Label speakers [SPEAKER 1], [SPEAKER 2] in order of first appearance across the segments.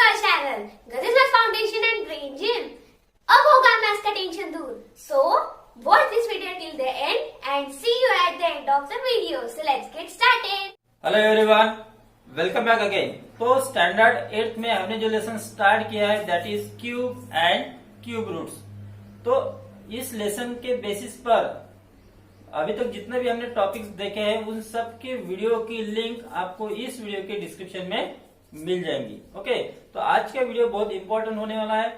[SPEAKER 1] to our channel, Gati's Math Foundation and Brain Gym. अब होगा maths का tension दूर. So, watch this video till the end and see you at the end of the video. So let's get started.
[SPEAKER 2] Hello everyone, welcome back again. तो standard 8th में हमने जो lesson start किया है that is cube and cube roots. तो इस lesson के basis पर अभी तक जितने भी हमने टॉपिक्स देखे हैं उन सब के वीडियो की लिंक आपको इस वीडियो के डिस्क्रिप्शन में मिल जाएंगी. ओके, तो आज का वीडियो बहुत इंपॉर्टेंट होने वाला है.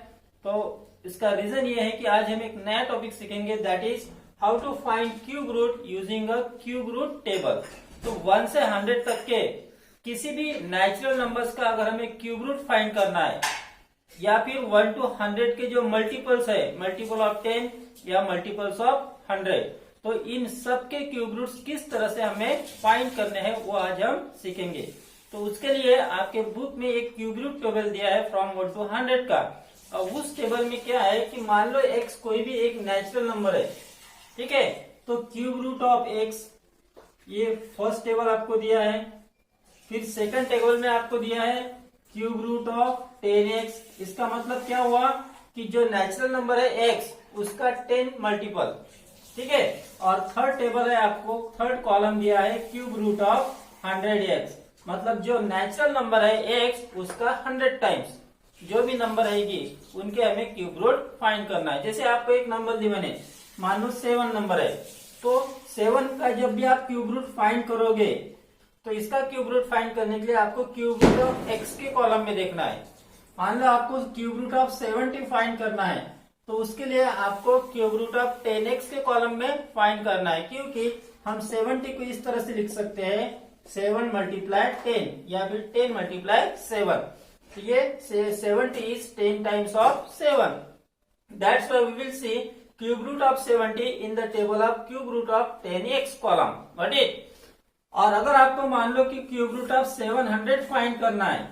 [SPEAKER 2] तो इसका रीजन ये है कि आज हम एक नया टॉपिक सीखेंगे that is how to find cube root using a cube root table. तो 1 से 100 तक के किसी भी नेचुरल नंबर्स का अगर हमें क्यूब रूट फाइंड करना है या फिर 1 to 100 के जो मल्टीपल्स है, मल्टीपल ऑफ 10 या मल्टीपल्स ऑफ 100, तो इन सब के क्यूब रूट्स किस तरह से हमें फाइंड करने हैं वो आज हम सीखेंगे. तो उसके लिए आपके बुक में एक क्यूब रूट टेबल दिया है फ्रॉम 1 to 100 का. और उस टेबल में क्या है कि मान लो x कोई भी एक नेचुरल नंबर है, ठीक है. तो क्यूब रूट ऑफ x ये फर्स्ट टेबल आपको दिया है. फिर सेकंड टेबल में आपको दिया है क्यूब रूट ऑफ 10x. इसका मतलब क्या हुआ कि जो नेचुरल नंबर है x उसका 10 मल्टीपल, ठीक है. और थर्ड टेबल है आपको, थर्ड कॉलम दिया है क्यूब रूट ऑफ 100x. मतलब जो नेचुरल नंबर है x उसका 100 टाइम्स जो भी नंबर आएगी उनके हमें क्यूब रूट फाइंड करना है. जैसे आपको एक नंबर दिया मैंने, मान लो 7 नंबर है, तो 7 का जब भी आप क्यूब रूट फाइंड करोगे तो इसका क्यूब रूट फाइंड करने के लिए आपको क्यूब रूट ऑफ x के कॉलम में देखना है. मान लो आपको क्यूब रूट ऑफ 70 फाइंड करना है तो उसके लिए आपको क्यूब रूट ऑफ 10x के कॉलम में फाइंड करना है, क्योंकि हम 70 को इस तरह से लिख सकते हैं 7 मल्टीप्लाई 10 या फिर 10 मल्टीप्लाई 7. तो ये 70 is 10 times of 7. That's why we will see cube root of 70 in the table of cube root of 10x column. Got it. और अगर आपको मान लो कि क्यूब रूट ऑफ 700 फाइंड करना है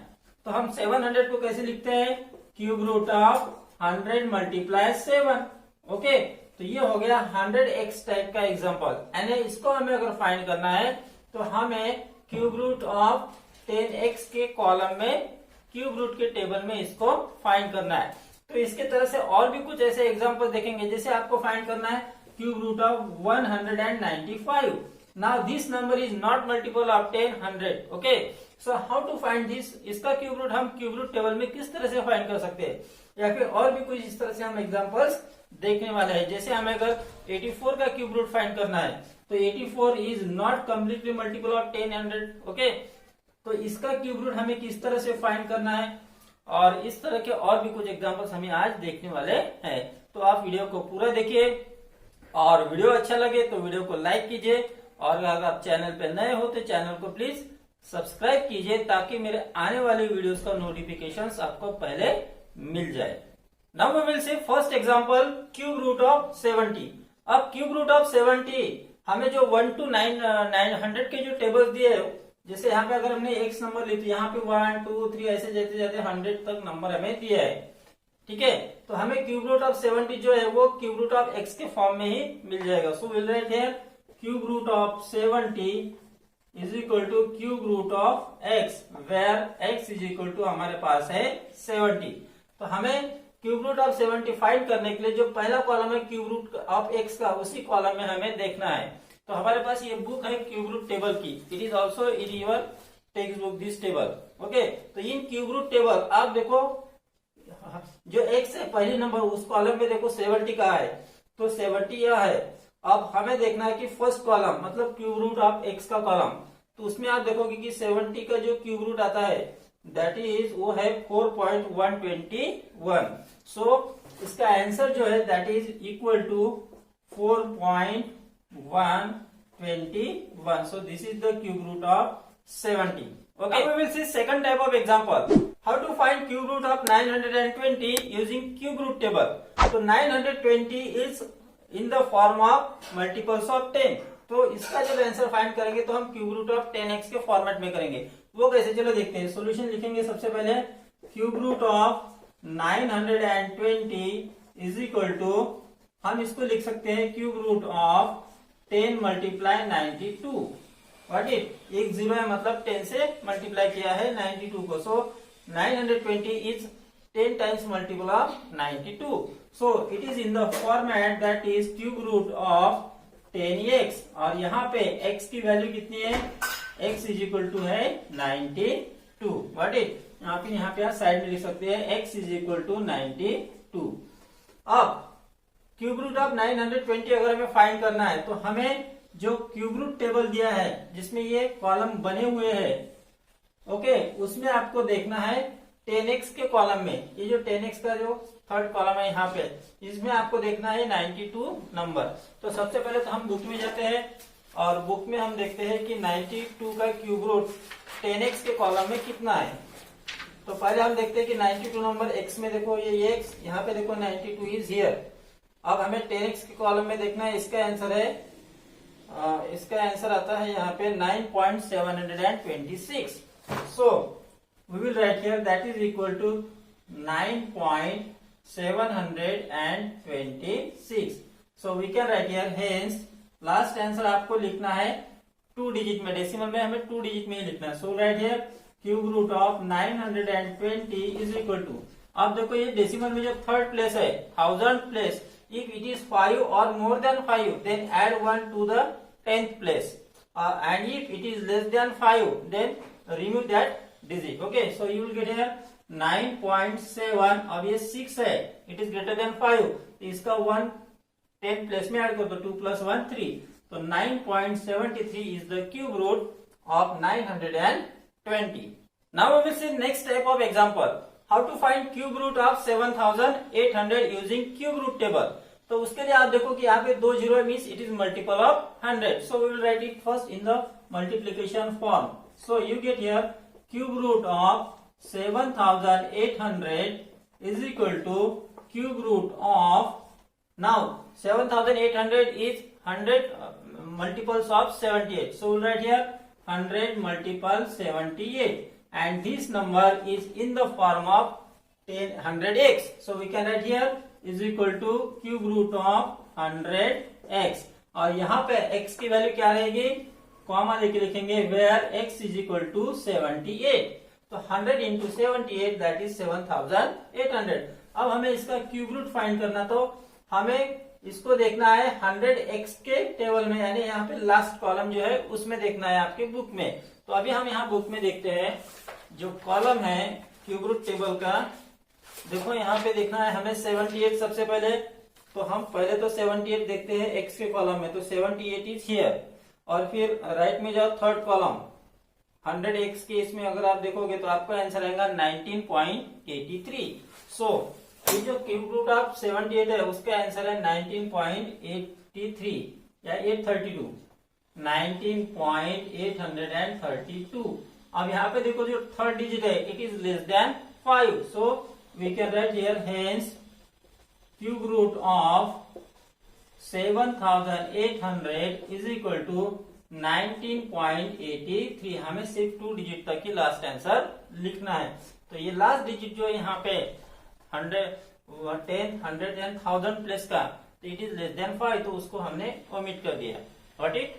[SPEAKER 2] तो हम 700 को कैसे लिखते हैं, cube root of 100 multiply 7. Okay, तो ये हो गया 100x टाइप का एग्जांपल. एंड इसको हमें अगर फाइंड करना है तो हमें क्यूब रूट ऑफ 10x के कॉलम में क्यूब रूट के टेबल में इसको फाइंड करना है. तो इसके तरह से और भी कुछ ऐसे एग्जांपल देखेंगे. जैसे आपको फाइंड करना है cube root of 195. Now this number is not multiple of 10, 100. Okay, so how to find this? इसका क्यूब रूट हम क्यूब रूट टेबल में किस तरह से फाइंड कर सकते हैं, या फिर और भी कुछ इस तरह से हम एग्जांपल्स देखने वाले हैं. जैसे हमें अगर 84 का क्यूब रूट फाइंड करना है तो 84 is not completely multiple of 10, 100. Okay, तो इसका क्यूब रूट हमें किस तरह से फाइंड करना है, और इस तरह के और भी कुछ एग्जांपल्स हमें आज देखने वाले हैं. तो आप वीडियो को पूरा देखिए, और वीडियो अच्छा लगे तो वीडियो को लाइक कीजिए, और अगर आप चैनल पे नए हो तो चैनल को प्लीज सब्सक्राइब कीजिए ताकि मेरे आने वाले वीडियोस का नोटिफिकेशंस आपको पहले मिल जाए. Now we will see first example cube root of 70. अब क्यूब रूट ऑफ 70 हमें जो 1 to 900 के जो टेबल्स दिए, जैसे यहाँ पे अगर हमने x नंबर ली तो यहाँ पे 1 2 3 ऐसे जाते जाते 100 तक नंबर हमें दिया है, ठीक है. तो हमें क्यूब रूट ऑफ 70 जो है वो क्यूब रूट ऑफ x के फॉर्म में ही मिल जाएगा. So will write here cube root of 70 is equal to cube root of x, where x is equal to हमारे पास है 70. तो हमें क्यूब रूट ऑफ 70 फाइंड करने के लिए जो पहला कॉलम है क्यूब रूट ऑफ x का, उसी कॉलम में हमें देखना है. तो हमारे पास ये बुक है क्यूब रूट टेबल की. It is also in your text book this table. Okay, तो इन क्यूब रूट टेबल आप देखो जो x है पहली नंबर उस कॉलम में देखो 70 का है, तो 70 यह है. अब हमें देखना है कि फर्स्ट कॉलम मतलब क्यूब रूट ऑफ x का कॉलम, तो उसमें आप देखोगे कि 70 का जो क्यूब रूट आता है दैट इज वो है 4.121. सो इसका आंसर जो है that is equal to 4.121. So this is the cube root of 70. Okay, now we will see second type of example. How to find cube root of 920 using cube root table. So 920 is in the form of multiples of 10. तो इसका जब answer find करेंगे तो हम cube root of 10x के format में करेंगे. वो कैसे, चलो देखते हैं. सॉल्यूशन लिखेंगे सबसे पहले cube root of 920 is equal to, हम इसको लिख सकते हैं cube root of 10 multiply 92. What it, एक जीरो है मतलब 10 से मल्टीप्लाई किया है 92 को. सो 920 is 10 times multiple of 92. So it is in the format that is cube root of 10x, और यहाँ पे x की वैल्यू कितनी है, x इज इक्वल टू है 92. व्हाट इट यहाँ पे साइड में लिख सकते हैं x इज इक्वल टू 92. अब क्यूब रूट ऑफ 920 अगर हमें फाइंड करना है तो हमें जो क्यूब रूट टेबल दिया है जिसमें ये कॉलम बने हुए हैं, ओके, उसमें आपको देखना है 10x के कॉलम में, ये जो 10x का जो थर्ड कॉलम है यहाँ पे, इसमें आपको देखना है 92 नंबर. तो सबसे पहले तो हम बुक में जाते हैं और बुक में हम देखते हैं कि 92 का क्यूब रूट 10x के कॉलम में कितना है. तो पहले हम देखते हैं कि 92 नंबर x में देखो, ये x, यहाँ पे देखो 92 इज हियर. अब हमें 10x के कॉलम में देखना है, इसका आंसर है, इसका आंसर आता है यहाँ पे 9.726. So we will write here that is equal to 9.726. So we can write here, hence last answer आपको लिखना है 2 डिजिट में, डेसिमल में हमें 2 डिजिट में ही लिखना है. So write here cube root of 920 is equal to, अब देखो ये डेसिमल में जो थर्ड प्लेस है, 1000 place, if it is 5 or more than 5 then add 1 to the 10th place, and if it is less than 5 then remove that digit. Okay, so you will get here 9.7. अब ये 6 है, it is greater than 5, इसका 1 10th place में add कर दो, 2 plus 1 3. तो 9.73 is the cube root of 920. Now we will see next type of example. How to find cube root of 7800 using cube root table. तो उसके लिए आप देखो कि यहाँ पे 2 zero means it is multiple of 100. So we will write it first in the multiplication form. So you get here cube root of 7800 is equal to cube root of, now 7800 is 100 multiples of 78. So we'll write here 100 multiple 78. And this number is in the form of 100x. So we can write here is equal to cube root of 100x. और यहाँ पे x की value क्या रहेगी, comma लेके लिखेंगे where x is equal to 78. तो 100 into 78 that is 7800. अब हमें इसका क्यूब रूट फाइंड करना, तो हमें इसको देखना है 100x के टेबल में, यानी यहाँ पे लास्ट कॉलम जो है उसमें देखना है आपके बुक में. तो अभी हम यहाँ बुक में देखते हैं जो कॉलम है क्यूब रूट टेबल का. देखो यहाँ पे देखना है हमें 78 सबसे पहले, तो हम पहले तो 78 देखते हैं x के कॉलम में, तो 78 इज हियर. और फिर राइट में जाओ थर्ड कॉलम 100x के, इसमें अगर आप देखोगे तो आपका आंसर आएगा 19.83. सो ये जो क्यूब रूट ऑफ 78 है उसका आंसर है 19.83 या 832, 19.832. अब यहाँ पे देखो जो थर्ड डिजिट है it is less than 5. So we can write here hence cube root of 7800 is equal to 19.83. हमें सिर्फ 2 डिजिट तक ही लास्ट आंसर लिखना है. तो ये लास्ट डिजिट जो यहाँ पे 100, 10, 100 एंड 1000 प्लस का, तो इट इज लेस देन 5, तो उसको हमने ओमिट कर दिया. Got it?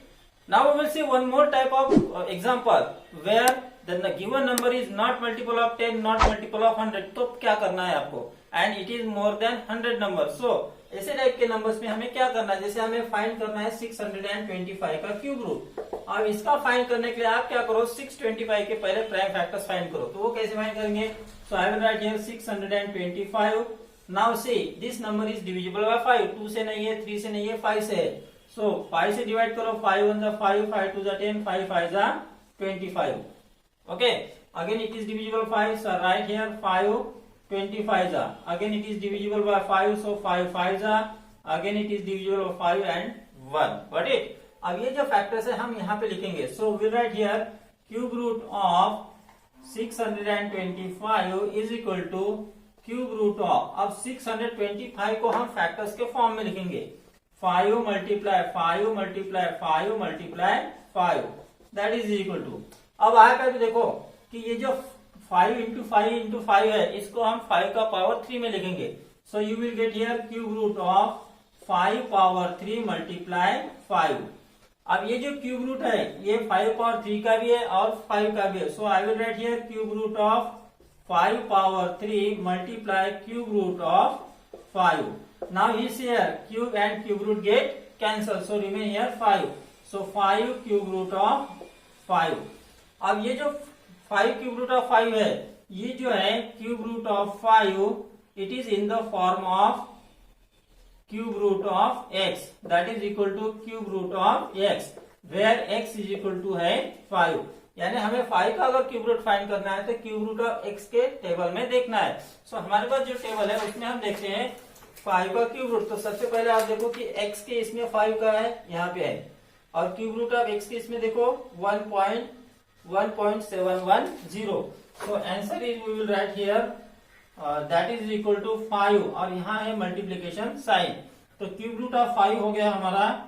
[SPEAKER 2] Now we will see one more type of example where the given number is not multiple of 10, not multiple of 100. तो क्या करना है आपको, and it is more than 100 number. So ऐसे टाइप के numbers में हमें क्या करना है, जैसे हमें फाइंड करना है 625 का क्यूब रूट. अब इसका फाइंड करने के लिए आप क्या करो, 625 के पहले प्राइम फैक्टर्स फाइंड करो. तो वो कैसे फाइंड करेंगे, so I will write here 625. Now see this number is divisible by 5. 2 से नहीं है, 3 से नहीं है, 5 से है. सो 5 से डिवाइड करो, 5 1 जा 5, 5 2 जा 10, 5 5 जा 25. Okay, again it is divisible 5. So write here 5 25 जा, again it is divisible by 5. सो 5 5 जा, again it is divisible by 5 and 1. Got it? अब ये जो फैक्टर्स है हम यहाँ पे लिखेंगे. So we write here cube root of 625 is equal to cube root of, अब 625 को हम फैक्टर्स के फॉर्म में लिखेंगे. 5 multiply 5 multiply 5 multiply 5 that is equal to. अब आएगा तो देखो कि ये जो 5 into 5 into 5 है, इसको हम 5 का पावर 3 में लिखेंगे. So you will get here cube root of 5 power 3 multiply 5. अब ये जो क्यूब रूट है ये 5 पावर 3 का भी है और 5 का भी है. So I will write here cube root of 5 power 3 multiply cube root of 5. Now is here cube and cube root get cancel, so remain here 5. So 5 cube root of 5. अब ये जो 5 cube root of 5 है, ये जो है cube root of 5, it is in the form of cube root of x, that is equal to cube root of x, where x is equal to है 5. यानी हमें 5 का अगर क्यूब रूट फाइंड करना है तो क्यूब रूट ऑफ x के table में देखना है. सो हमारे पास जो टेबल है उसमें हम देखते हैं 5 का क्यूब रूट. तो सबसे पहले आप देखो कि x के इसमें 5 का है, यहाँ पे है, और क्यूब रूट ऑफ x के इसमें देखो 1.710. So answer is we will write here that is equal to 5, और यहाँ है मल्टीप्लीकेशन साइन. तो क्यूब रूट ऑफ 5 हो गया हमारा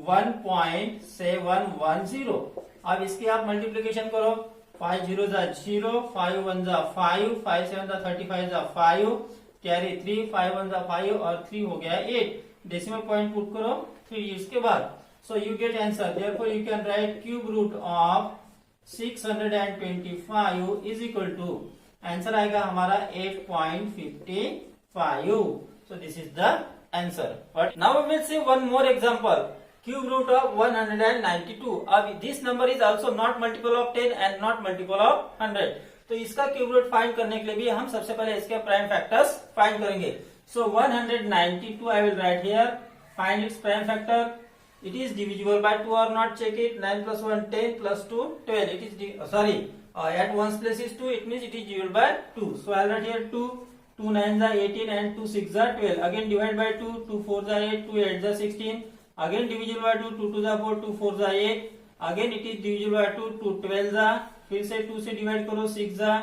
[SPEAKER 2] 1.710. अब इसकी आप मल्टीप्लीकेशन करो. 5 0 जा 0, 5 1 जा 5, 5 7 जा 35 जा 5, कैरी 3, 5 1 जा 5 और 3 हो गया 8. डेसिमल पॉइंट पुट करो 3 इसके बाद. So you get answer. Therefore you can write cube root of 625 is equal to, answer आएगा हमारा 8.55. So this is the answer. But now we will see one more example. Cube root of 192. अब this number is also not multiple of 10 and not multiple of 100. तो इसका cube root find करने के लिए भी हम सबसे पहले इसके प्राइम फैक्टर्स फाइंड करेंगे. So 192 I will write here. Find its prime factor. It is divisible by 2 और not. Check it. 9 plus 1 10 plus 2 12. It is at one's place is 2. It means it is divisible by 2. So I will write here 2. 2 9 are 18 and 2 6 are 12. Again divide by 2. 2 4 are 8. 2 8 are 16. Again divisible by 2. 2 2 are 4. 2 4 are 8. Again it is divisible by 2. 2 12 are. फिर से 2 से divide करो 6 जा,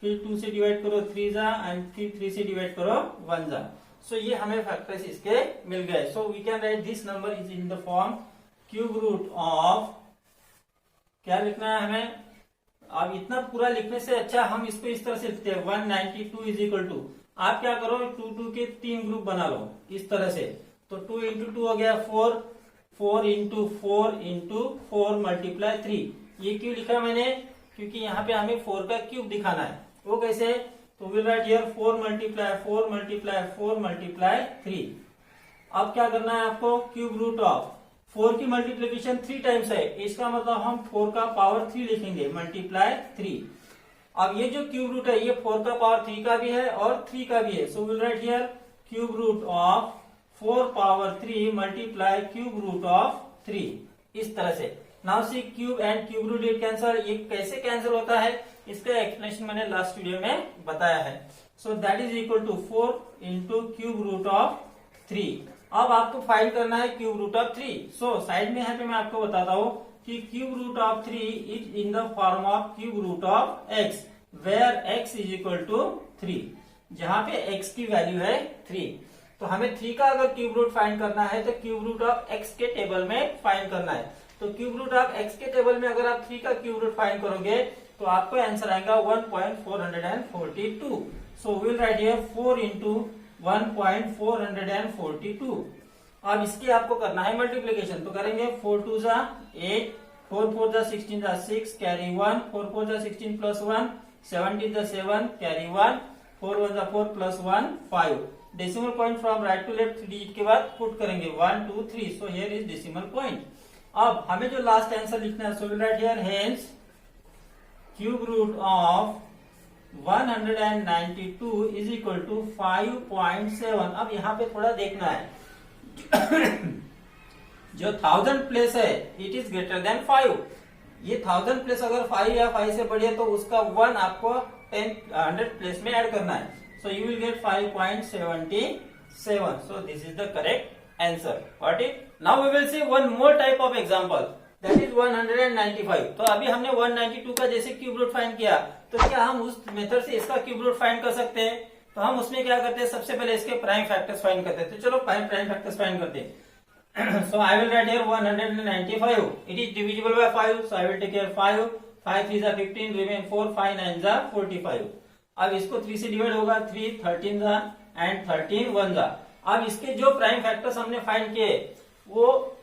[SPEAKER 2] फिर 2 से divide करो 3 जा, and फिर 3 से डिवाइड करो 1 जा. सो ये हमें फैक्टर्स इसके मिल गए. So we can write this number is in the form cube root of, क्या लिखना है हमें. अब इतना पूरा लिखने से अच्छा हम इसको इस तरह से लिखते हैं. 192 इज इक्वल टू, आप क्या करो 2 2 के 3 ग्रुप बना लो इस तरह से. तो 2 इंटू 2 हो गया 4, 4 इंटू 4 इंटू 4 मल्टीप्लाई 3. ये क्यों लिखा मैंने, क्योंकि यहाँ पे हमें 4 का क्यूब दिखाना है. वो कैसे, तो will write here 4 multiply 4 multiply 4 multiply 3. अब क्या करना है आपको, क्यूब रूट ऑफ 4 की मल्टीप्लीकेशन 3 टाइम्स है, इसका मतलब हम 4 का पावर 3 लिखेंगे मल्टीप्लाई 3. अब ये जो क्यूब रूट है ये 4 का पावर 3 का भी है और 3 का भी है. So will write here cube root of 4 power 3 multiply cube root of 3. इस तरह से. Now see cube and cube root get cancel. ये कैसे कैंसिल होता है इसका एक्सप्लेनेशन मैंने लास्ट वीडियो में बताया है. So that is equal to 4 into cube root of 3. अब आपको फाइंड करना है cube root of 3. So side में यहाँ पे मैं आपको बताता हूँ कि cube root of 3 is in the form of cube root of x, where x is equal to 3, जहां पे x की वैल्यू है 3. तो हमें 3 का अगर क्यूब रूट फाइंड करना है तो क्यूब रूट ऑफ x के टेबल में फाइंड करना है. तो क्यूब रूट ऑफ x के टेबल में अगर आप 3 का क्यूब रूट फाइंड करोगे तो आपको आंसर आएगा 1.442. सो विल राइट हियर 4 इंटू 1.442. अब इसकी आपको करना है मल्टीप्लीकेशन. तो करेंगे 4 2 जा 8, 4 4 जा 16 जा 6, कैरी 1, 4 4 जा 16 प्लस 1, 17 जा 7, कैरी 1, 4 1 जा 4 plus 1 5. Decimal point from right to left digit के बाद पुट करेंगे 1 2 3. So here is decimal point. अब हमें जो लास्ट आंसर लिखना है, so will write here hence cube root of 192 is equal to 5.7. अब यहाँ पे थोड़ा देखना है जो 1000 प्लेस है इट इज ग्रेटर देन 5. ये 1000 प्लेस अगर 5 या 5 से बड़ी है तो उसका 1 आपको 100 प्लेस में ऐड करना है. So you will get 5.77. So this is the correct answer. Got it? Now we will see one more type of example. That is 195. तो अभी हमने 192 का जैसे क्यूब रूट फाइंड किया, तो क्या हम उस मेथड से इसका क्यूब रूट फाइंड कर सकते हैं? तो हम उसमें क्या करते हैं, सबसे पहले इसके प्राइम फैक्टर्स फाइंड करते हैं. तो चलो प्राइम फैक्टर्स फाइंड करते हैं. So I will write here 195. It is divisible by 5. So I will take here 5. 5 3 जा 15, remain 4, 5 9 जा 45. अब इसको 3 से डिवाइड होगा 3, 13 जा एंड 13 1 जा. अब इसके जो प्राइम फैक्टर्स हमने फाइंड किए वो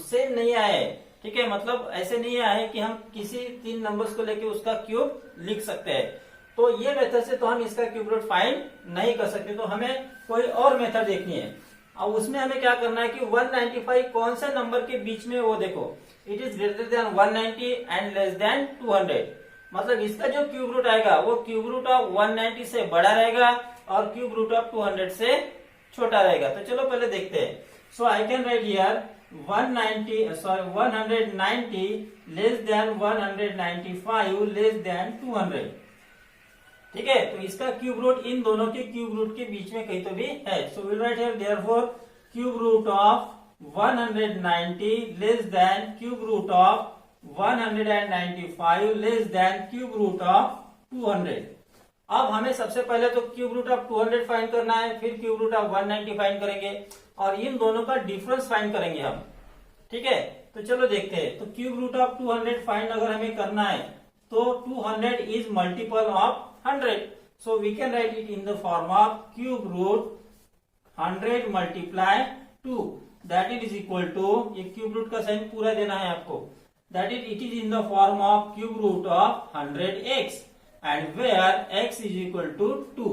[SPEAKER 2] सेम नहीं आए. ठीक है, मतलब ऐसे नहीं आए कि हम किसी 3 नंबर्स को लेके उसका क्यूब लिख सकते हैं. तो ये मेथड से तो हम इसका क्यूब रूट फाइंड नहीं कर सकते, तो हमें कोई और मेथड देखनी है। अब उसमें हमें क्या करना है कि 195 कौन से नंबर के बीच में, वो देखो it is greater then 190 and less than 200। मतलब इसका जो क्यूब रूट आएगा वो क्यूब रूट ऑफ 190 से बड़ा रहेगा और क्यूब रूट ऑफ 200 से छोटा रहेगा। तो चलो पहले देखते हैं। So I can write here 190 less than 195 less than 200। ठीक है, तो इसका क्यूब रूट इन दोनों के क्यूब रूट के बीच में कहीं तो भी है। So will write here therefore cube root of 190 less than cube root of 195 less than cube root of 200। अब हमें सबसे पहले तो क्यूब रूट ऑफ 200 फाइंड करना है, फिर क्यूब रूट ऑफ 190 फाइंड करेंगे और इन दोनों का डिफरेंस फाइंड करेंगे हम। ठीक है, तो चलो देखते हैं। तो क्यूब रूट ऑफ 200 फाइंड अगर हमें करना है तो 200 is multiple of 100, so we can write it in the form of cube root 100 multiply 2, that is equal to, ये क्यूब रूट का साइन पूरा देना है आपको, that is it is in the form of cube root of 100x and where x is equal to 2.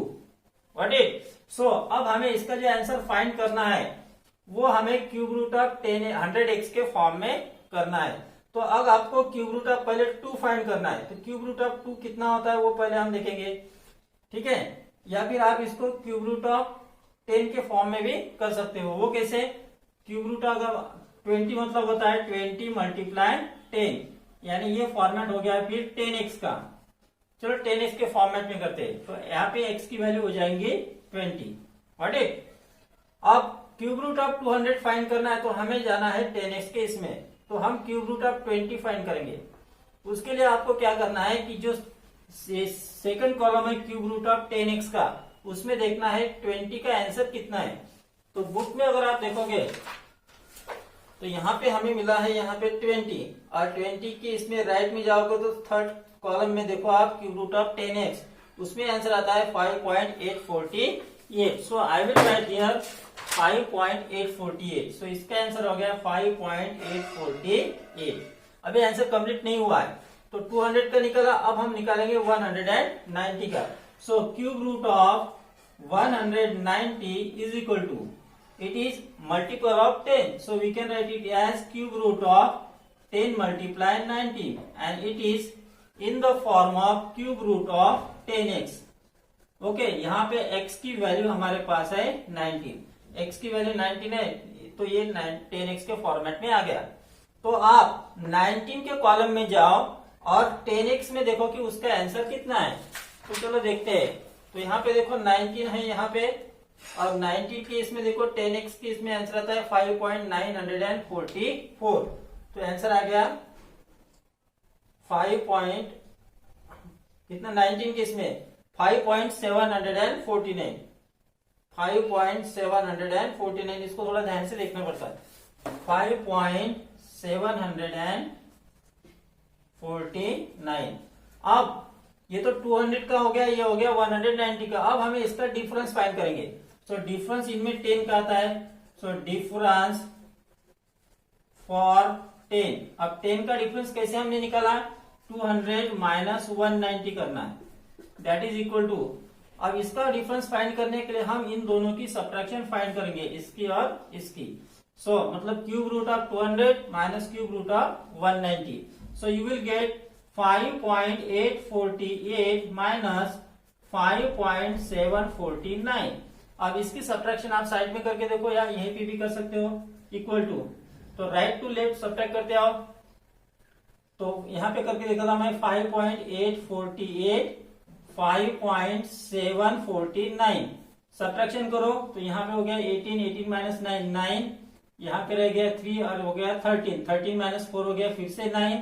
[SPEAKER 2] What it? So अब हमें इसका जो आंसर फाइंड करना है वो हमें क्यूब रूट ऑफ 100x के फॉर्म में करना है। तो अब आपको क्यूब रूट ऑफ पहले 2 फाइंड करना है, तो क्यूब रूट ऑफ 2 कितना होता है वो पहले हम देखेंगे। ठीक है, या फिर आप इसको क्यूब रूट ऑफ 10 के फॉर्म में भी कर सकते हो। वो कैसे? क्यूब रूट अगर 20 मतलब होता है 20 मल्टीप्लाई 10, यानी ये फॉर्मेट हो गया फिर 10x का। चलो 10x के फॉर्मेट में करते हैं, तो यहाँ पे x की वैल्यू हो जाएंगी 20। What it? अब क्यूब रूट ऑफ 200 फाइंड करना है तो हमें जाना है 10x के इसमें, तो हम क्यूब रूट ऑफ 20 फाइंड करेंगे। उसके लिए आपको क्या करना है कि जो सेकंड कॉलम है क्यूब रूट ऑफ 10x का, उसमें देखना है 20 का आंसर कितना है। तो बुक में अगर आप देखोगे तो यहाँ पे हमें मिला है यहाँ पे 20, और 20 के इसमें राइट में जाओगे तो थर्ड कॉलम में देखो आप क्यूब रूट ऑफ 10x, उसमें आंसर आता है 5.848। सो आई विल राइट हियर 5.848। सो इसका आंसर हो गया 5.848। अभी आंसर कंप्लीट नहीं हुआ है, तो 200 का निकला, अब हम निकालेंगे 190 का। So cube root of 190 is equal to, it is multiple of 10, so we can write it as cube root of 10 multiply 90 and it is in the form of cube root of 10x. Okay, यहाँ पे x की value हमारे पास है 19, x की value 19 है, तो ये 10x के फॉर्मेट में आ गया। तो आप 19 के कॉलम में जाओ और 10x में देखो कि उसका आंसर कितना है। तो चलो देखते हैं। तो यहाँ पे देखो 19 है यहाँ पे, और 90 के इसमें देखो 10x के इसमें आंसर आता है 5.944। तो आंसर आ गया 19 के इसमें 5.749। 5.749, इसको थोड़ा ध्यान से देखना पड़ता है। 5.749। अब ये तो 200 का हो गया, ये हो गया 190 का। अब हमें इसका डिफरेंस फाइंड करेंगे। सो डिफरेंस इनमें 10 का आता है, सो डिफरेंस फॉर 10। अब 10 का डिफरेंस कैसे हमने निकाला? 200 माइनस 190 करना है, दैट इज इक्वल टू। अब इसका डिफरेंस फाइंड करने के लिए हम इन दोनों की सब्ट्रैक्शन फाइंड करेंगे, इसकी और इसकी। सो मतलब cube root of 200 minus cube root of 190। So you will get 5.848 minus 5.749। अब इसकी सब्ट्रैक्शन आप साइड में करके देखो, या यहीं पे भी कर सकते हो, इक्वल टू। तो राइट टू लेफ्ट सब्ट्रैक्ट करते आओ। तो यहां पे करके देखा था मैं 5.848 5.749। सब्ट्रैक्शन करो तो यहाँ पे हो गया 18 माइनस 9, यहाँ पे रह गया 3 और हो गया 13 माइनस 4 हो गया फिर से 9।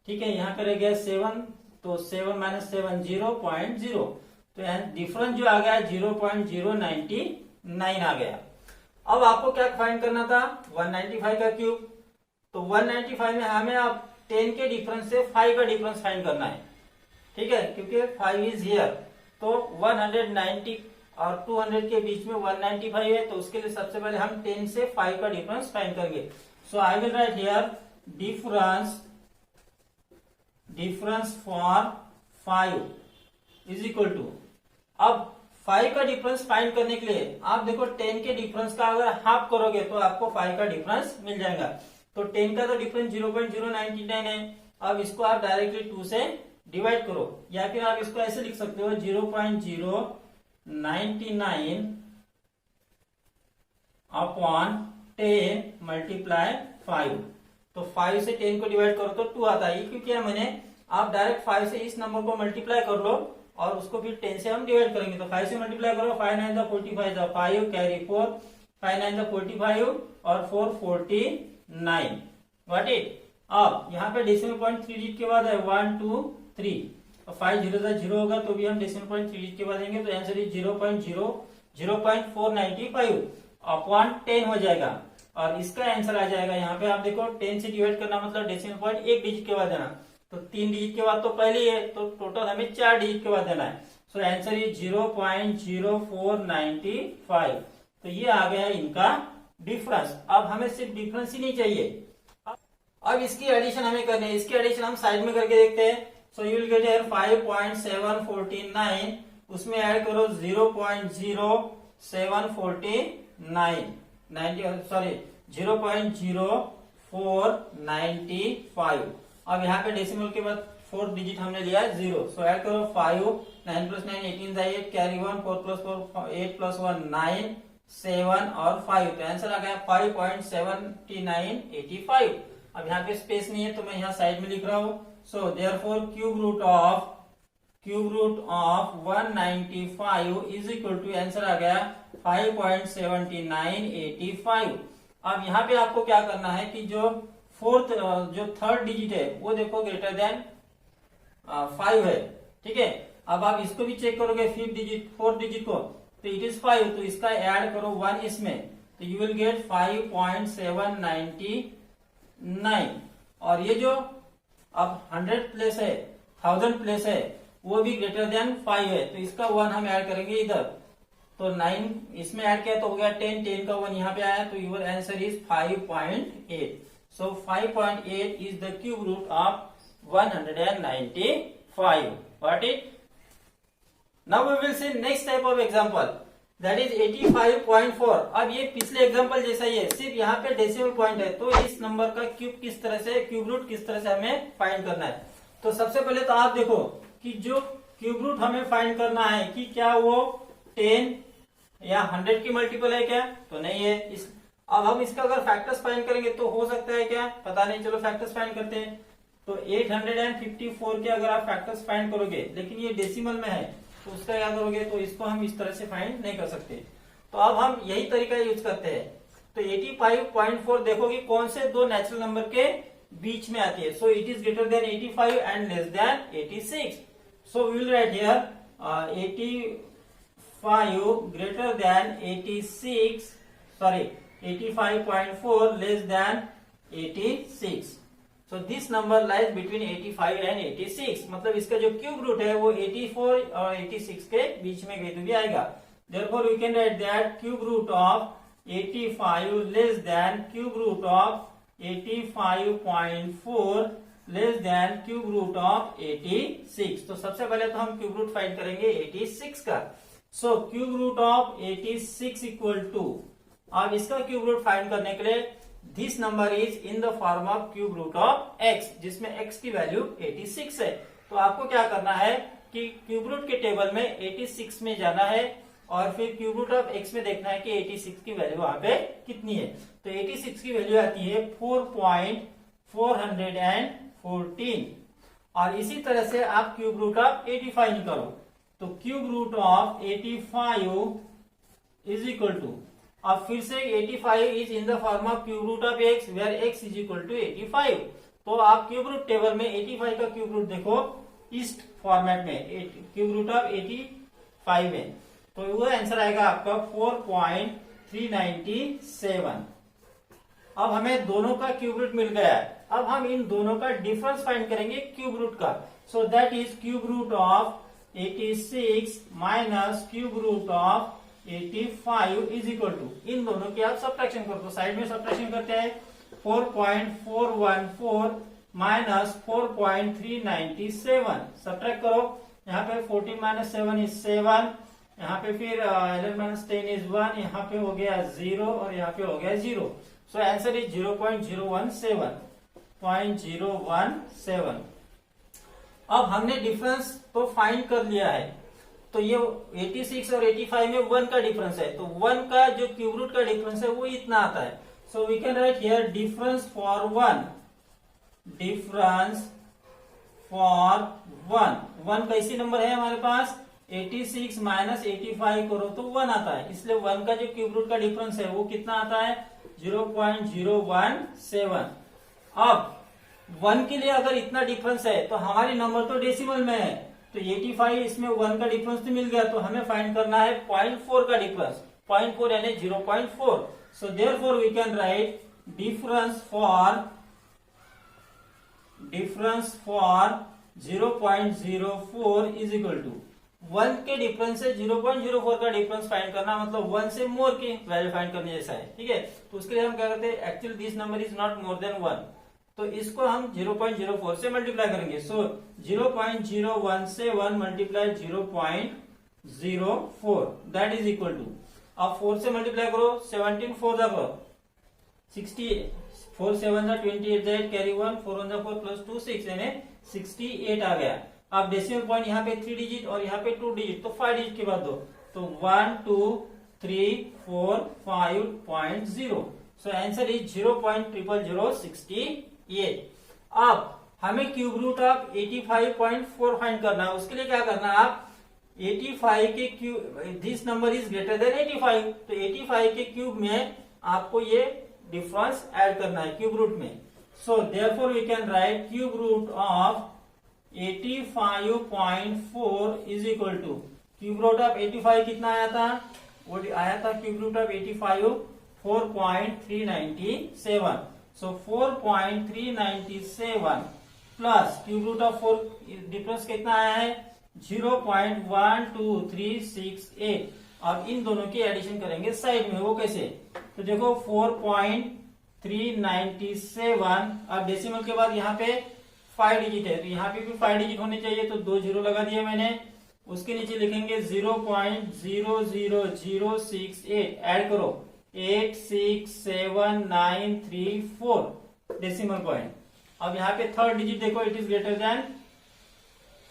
[SPEAKER 2] ठीक है, यहाँ पे रह गया 7, तो 7 माइनस 7 0.0। तो डिफरेंस जो आ गया 0.099 आ गया। अब आपको क्या फाइंड करना था? 195 का क्यूब। तो 195 में हमें अब 10 के डिफरेंस से 5 का डिफरेंस फाइंड करना है। ठीक है, क्योंकि 5 इज हियर, तो 190 और 200 के बीच में 195 है, तो उसके लिए सबसे पहले हम 10 से 5 का डिफरेंस फाइंड करेंगे। So I will write here difference for 5 is equal to, अब 5 का डिफरेंस फाइंड करने के लिए आप देखो 10 के डिफरेंस का अगर हाफ करोगे तो आपको 5 का डिफरेंस मिल जाएगा। तो 10 का तो डिफरेंस 0.099 है। अब इसको आप डायरेक्टली 2 से डिवाइड करो, या फिर आप इसको ऐसे लिख सकते हो 0.099 अपॉन 10 मल्टीप्लाई 5। तो 5 से 10 को डिवाइड करो तो 2 आता है। क्यों किया मैंने, आप डायरेक्ट 5 से इस नंबर को मल्टीप्लाई कर लो और उसको फिर 10 से हम डिवाइड करेंगे। तो 5 से मल्टीप्लाई करो, 5 9 45 5 कैरी 4, 5 9 45 और 4 49। What it. अब यहाँ पे डेसिमल पॉइंट 3 डिजिट के बाद है 1 2 3, और 5 0 होगा तो भी हम डेसिमल पॉइंट 3 डिजिट के बाद देंगे। तो आंसर इज 0.495 अपॉन 10 हो जाएगा। और इसका आंसर आ जाएगा, यहाँ पे आप देखो 10 से डिवाइड करना मतलब डेसिमल पॉइंट 1 डिजिट के बाद देना। तो 3 डिजिट के बाद तो पहले ही है, तो टोटल हमें 4 डिजिट के बाद देना है। सो आंसर इज 0.0495। तो ये आ गया इनका डिफरेंस। अब हमें सिर्फ डिफरेंस ही नहीं चाहिए, अब इसकी एडिशन हमें करनी है। इसकी एडिशन हम साइड में करके देखते हैं। सो यू विल गेट हियर 5.749, उसमें ऐड करो 0.0495। अब यहाँ पे डेसिमल के बाद 4 डिजिट हमने लिया है 0। सो ऐड करो 5, 9 + 9 18 8, कैरी 1, 4 + 4 8 + 1 9, 7 और 5। तो आंसर आ गया 5.7985। अब यहाँ पे स्पेस नहीं है तो मैं यहाँ साइड में लिख रहा हूँ। So therefore cube root of 195 is equal to, answer आ गया 5.7985। अब यहाँ पे आपको क्या करना है कि जो थर्ड डिजिट है वो देखो ग्रेटर देन 5 है, ठीक है। अब आप इसको भी चेक करोगे, फोर्थ डिजिट को, तो इट इज 5, तो इसका ऐड करो 1 इसमें, तो यू विल गेट 5.799। और ये जो अब 100 प्लेस है, 1000 प्लेस है, वो भी ग्रेटर देन 5 है, तो इसका 1 हम ऐड करेंगे इधर। तो 9 इसमें ऐड किया तो हो गया 10, 10 का 1 यहाँ पे आया, तो your answer is 5.8। So 5.8 is the cube root of 195। Got it? Now we will see next type of example, that is 85.4। अब ये पिछले एग्जांपल जैसा ही है, सिर्फ यहाँ पे डेसिमल पॉइंट है। तो इस नंबर का क्यूब रूट किस तरह से हमें फाइंड करना है। तो सबसे पहले तो आप देखो कि जो क्यूब रूट हमें फाइंड करना है कि क्या वो 10 या 100 की मल्टीपल है क्या, तो नहीं है। अब हम इसका अगर फैक्टर्स फाइंड करेंगे तो हो सकता है क्या, पता नहीं, चलो फैक्टर्स फाइंड करते हैं। तो 854 के अगर आप फैक्टर्स फाइंड करोगे, लेकिन ये डेसिमल में है तो उसका याद करोगे, तो इसको हम इस तरह से फाइंड नहीं कर सकते। तो अब हम यही तरीका यूज करते हैं। तो 85.4 देखो कि कौन से दो नेचुरल नंबर के बीच में आती है। So it is greater than 85 and less than 86। So we will write here 85 greater than 85.4 less than 86। So this number lies between 85 and 86। मतलब इसका जो क्यूब रूट है वो 84 और 86 के बीच में कहीं तो भी आएगा। Therefore we can write that cube root of 85 less than cube root of 85.4 less than cube root of 86। तो सबसे पहले तो हम क्यूब रूट फाइंड करेंगे 86 का। So cube root of 86 equal to, अब इसका क्यूब रूट फाइंड करने के लिए this number is in the form of cube root of x, जिसमें x की वैल्यू 86 है। तो आपको क्या करना है कि क्यूब रूट के टेबल में 86 में जाना है और फिर क्यूब रूट ऑफ x में देखना है कि 86 की वैल्यू वहां पे कितनी है। तो 86 की वैल्यू आती है 4.414। और इसी तरह से आप क्यूब रूट ऑफ 85 निकालो। तो cube root of 85 is equal to, अब फिर से 85 is in the form of cube root of x, where x is equal to 85। तो आप क्यूब रूट टेबल में 85 का क्यूब रूट देखो इस फॉर्मेट में, क्यूब रूट ऑफ 85 में, तो वो आंसर आएगा आपका 4.397। अब हमें दोनों का क्यूब रूट मिल गया है। अब हम इन दोनों का डिफरेंस फाइंड करेंगे क्यूब रूट का। So that is cube root of 86 minus cube root of 85 is equal to, इन दोनों की आप सब्ट्रैक्शन करो। तो साइड में सब्ट्रैक्शन करते हैं, 4.414 माइनस 4.397 सब्ट्रैक्ट करो। यहाँ पे 14 माइनस 7 इज 7, यहाँ पे फिर 11 माइनस 10 इज 1, यहाँ पे हो गया 0 और यहाँ पे हो गया 0। सो आंसर इज 0.017। अब हमने डिफरेंस तो फाइंड कर लिया है, तो ये 86 और 85 में 1 का डिफरेंस है, तो 1 का जो क्यूब रूट का डिफरेंस है वो इतना आता है। So we can write here difference for 1 कैसी नंबर है हमारे पास, 86 माइनस 85 करो तो 1 आता है, इसलिए 1 का जो क्यूब रूट का डिफरेंस है वो कितना आता है, 0.017। अब 1 के लिए अगर इतना डिफरेंस है तो हमारी नंबर तो डेसिमल में है, तो 85 इसमें 1 का डिफरेंस तो मिल गया, तो हमें फाइंड करना है 0.4 का डिफरेंस, 0.4 यानी 0.4। So therefore we can write difference for 0.04 is equal to 1 के डिफरेंस से 0.04 का डिफरेंस फाइंड करना, मतलब 1 से मोर की वैल्यू फाइंड करने जैसा है, ठीक है। तो उसके लिए हम क्या करते हैं, actually this number is not more than 1, तो इसको हम 0.04 से मल्टीप्लाई करेंगे। So 0.017 multiply 0.04 that is equal to, अब 4 से मल्टीप्लाई करो, 17 4 जा करो 60, 4 7 जा 28 दैट कैरी 1, 4 1 जा 4 प्लस 2 6 यानी 68 आ गया। अब डेसिमल पॉइंट यहाँ पे 3 डिजिट और यहाँ पे 2 डिजिट, तो 5 डिजिट के बाद दो, तो 1 2 3 4 5.0। सो आंसर इज 0.00068। अब हमें क्यूब रूट ऑफ 85.4 फाइंड करना है, उसके लिए क्या करना है, आप 85 के cube, this number is greater than 85, तो 85 के क्यूब में आपको ये डिफरेंस ऐड करना है क्यूब रूट में। So therefore we can write cube root of 85.4 is equal to, cube root of 85 कितना आया था, वो आया था cube root of 85 4.397। So 4.397 plus cube root of 4 difference कितना आया है 0.12368। अब इन दोनों की एडिशन करेंगे साइड में, वो कैसे, तो देखो 4.397, अब डेसिमल के बाद यहाँ पे 5 डिजिट है, तो यहाँ पे भी 5 डिजिट होने चाहिए, तो 2 जीरो लगा दिया मैंने। उसके नीचे लिखेंगे 0.00068, ऐड करो 867934 डेसिमल पॉइंट। अब यहाँ पे थर्ड डिजिट देखो, इट इज ग्रेटर देन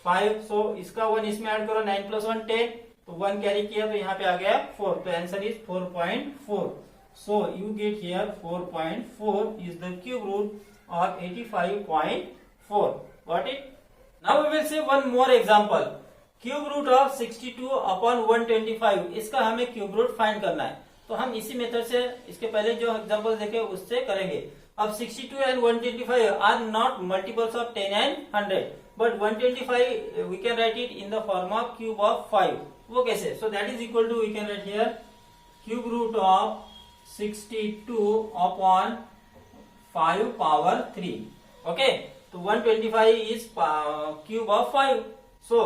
[SPEAKER 2] 5, सो इसका 1 इसमें ऐड करो, 9 + 1 10, तो 1 कैरी किया तो यहाँ पे आ गया 4, तो answer is 4.4। So you get here 4.4 is the cube root of 85.4। Got it? Now we will see one more example, cube root of 62 upon 125, इसका हमें क्यूब रूट फाइंड करना है, तो हम इसी मेथड से इसके पहले जो एग्जांपल देखे उससे करेंगे। अब 62 and 125 are not multiples of 10 and 100, but 125 we can write it in the form of cube of 5। वो कैसे? So that is equal to, we can write here cube root of 62 upon 5 power 3। Okay, तो 125 is cube of 5। सो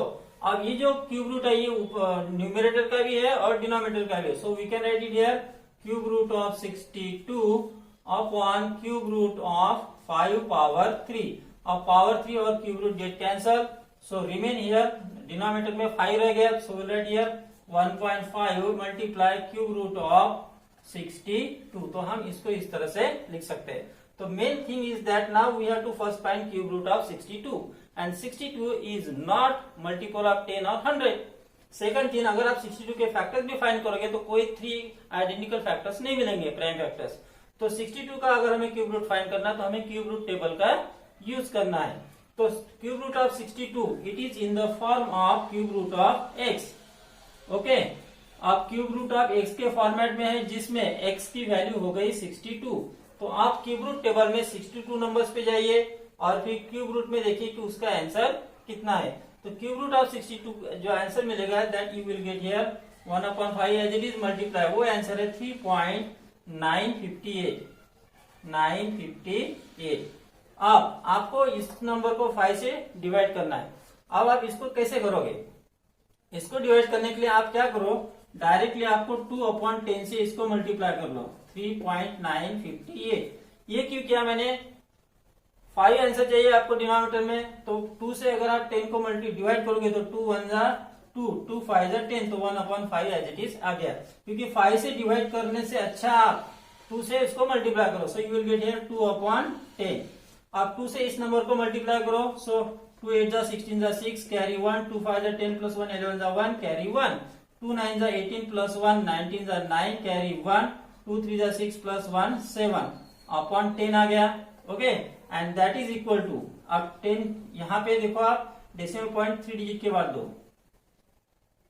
[SPEAKER 2] अब ये जो cube root है ये numerator का भी है और डिनोमिनेटर का भी है, so we can write it here cube root of 62 upon cube root of 5 power 3। अब पावर 3 और cube root get cancel, so remain here denominator में 5 रह गया, so will write here 1.5 multiply cube root of 62। तो हम इसको इस तरह से लिख सकते हैं। तो main thing is that now we have to first find cube root of 62 and 62 is not multiple of 10 और 100। सेकंड थिंग, अगर आप 62 के फैक्टर्स भी फाइंड करोगे तो कोई 3 आइडेंटिकल फैक्टर्स नहीं मिलेंगे, प्राइम फैक्टर्स। तो 62 का अगर हमें क्यूब रूट फाइंड करना है तो हमें क्यूब रूट टेबल का यूज करना है। तो cube root of 62 it is in the form of cube root of x। Okay, आप क्यूब रूट ऑफ x के फॉर्मेट में है जिसमें x की वैल्यू हो गई 62। तो आप क्यूब रूट टेबल में 62 नंबर्स पे जाइए और फिर क्यूब रूट में देखिए कि उसका आंसर कितना है। तो क्यूब रूट ऑफ 62 जो आंसर मिलेगा that you will get here 1/5 as it is multiply, वो आंसर है 3.958। अब आपको इस नंबर को 5 से डिवाइड करना है। अब आप इसको कैसे करोगे? इसको डिवाइड करने के लिए आप क्या करो, डायरेक्टली आपको 2/10 से इसको मल्टीप्लाई कर लो, 3.958। ये क्यों किया मैंने? 5 आंसर चाहिए आपको डिनोमिनेटर में, तो 2 से अगर आप 10 को डिवाइड करोगे तो 2 1 जा 2, 2 5 जा 10, तो 1/5 एज इट इज आ गया। क्योंकि 5 से डिवाइड करने से अच्छा आप 2 से इसको मल्टीप्लाई करो, सो यू विल गेट हियर 2/10। आप 2 से इस नंबर को मल्टीप्लाई करो, सो 2 8 जा 16 जा 6 कैरी 1, 2 5 जा 10 प्लस 1 11 जा 1 कैरी 1, 2 9 जा 18 प्लस 1 19 जा 9 कैरी 1, 2 3 जा 6 प्लस 1 7/10 आ गया। Okay, and that is equal to, अब 10 यहाँ पे देखो आप डेसिमल पॉइंट 3 डिजिट के बाद दो।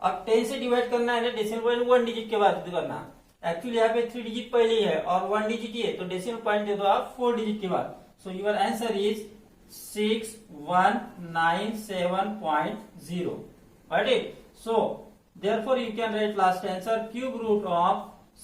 [SPEAKER 2] अब 10 से डिवाइड करना है ना, डेसिमल पॉइंट 1 डिजिट के बाद करना। एक्चुअली यहाँ पे 3 डिजिट पहले ही है और 1 डिजिट ही है, तो डेसिमल पॉइंट दे दो आप 4 डिजिट के बाद। So your answer is 6197.0। Right? So therefore you can write last answer, cube root of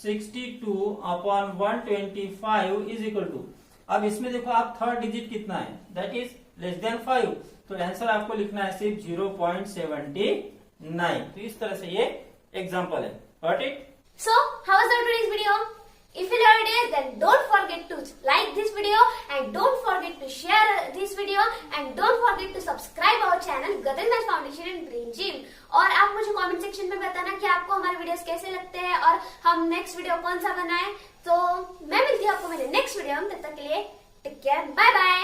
[SPEAKER 2] 62/125 is equal to। अब इसमें देखो आप थर्ड डिजिट कितना है, दैट इज लेस देन 5, तो आंसर आपको लिखना है सिर्फ 0.79। तो इस तरह से ये एग्जांपल है। Got it?
[SPEAKER 1] So, how was today's video? If you liked it, then don't forget to like this video and don't forget to share this video and don't forget to subscribe our channel Gagan Math Foundation and Brain Gym। और आप मुझे comment section में बताना कि आपको हमारे videos कैसे लगते हैं और हम नेक्स्ट वीडियो कौन सा बनाएं। तो मैं मिलती हूँ आपको मेरे नेक्स्ट वीडियो में, तब तक के लिए टेक केयर, बाय बाय।